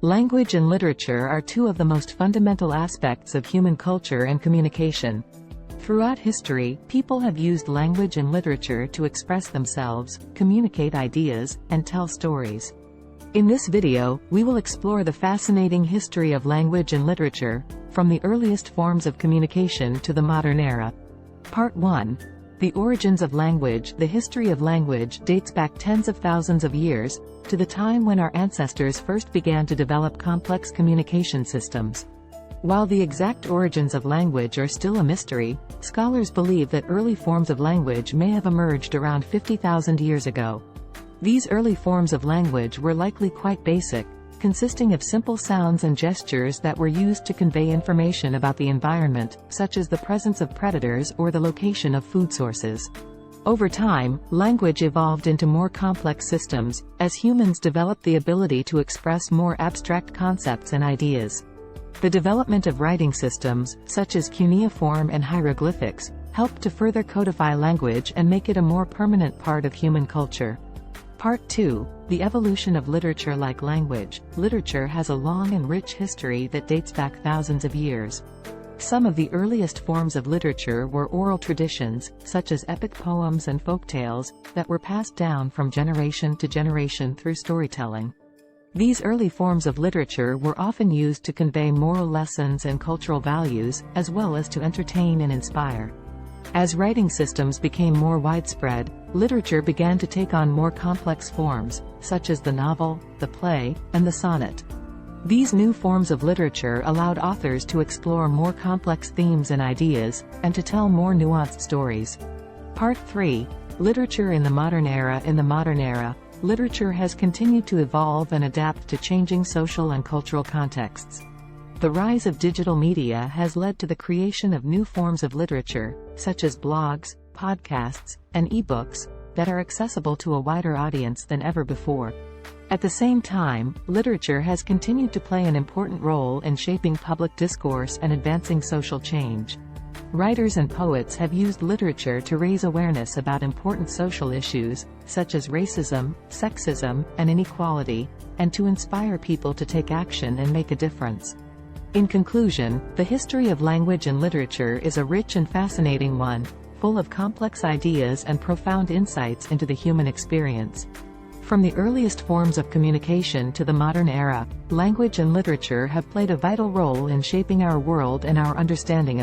Language and literature are two of the most fundamental aspects of human culture and communication. Throughout history, people have used language and literature to express themselves, communicate ideas, and tell stories. In this video, we will explore the fascinating history of language and literature, from the earliest forms of communication to the modern era. Part 1. The origins of language. The history of language dates back tens of thousands of years, to the time when our ancestors first began to develop complex communication systems. While the exact origins of language are still a mystery, scholars believe that early forms of language may have emerged around 50,000 years ago. These early forms of language were likely quite basic, consisting of simple sounds and gestures that were used to convey information about the environment, such as the presence of predators or the location of food sources. Over time, language evolved into more complex systems, as humans developed the ability to express more abstract concepts and ideas. The development of writing systems, such as cuneiform and hieroglyphics, helped to further codify language and make it a more permanent part of human culture. Part 2. The evolution of literature. Like language, literature has a long and rich history that dates back thousands of years. Some of the earliest forms of literature were oral traditions, such as epic poems and folk tales, that were passed down from generation to generation through storytelling. These early forms of literature were often used to convey moral lessons and cultural values, as well as to entertain and inspire. As writing systems became more widespread, literature began to take on more complex forms, such as the novel, the play, and the sonnet. These new forms of literature allowed authors to explore more complex themes and ideas, and to tell more nuanced stories. Part 3. Literature in the modern era. In the modern era, literature has continued to evolve and adapt to changing social and cultural contexts. The rise of digital media has led to the creation of new forms of literature, such as blogs, podcasts, and ebooks, that are accessible to a wider audience than ever before. At the same time, literature has continued to play an important role in shaping public discourse and advancing social change. Writers and poets have used literature to raise awareness about important social issues, such as racism, sexism, and inequality, and to inspire people to take action and make a difference. In conclusion, the history of language and literature is a rich and fascinating one, full of complex ideas and profound insights into the human experience. From the earliest forms of communication to the modern era, language and literature have played a vital role in shaping our world and our understanding of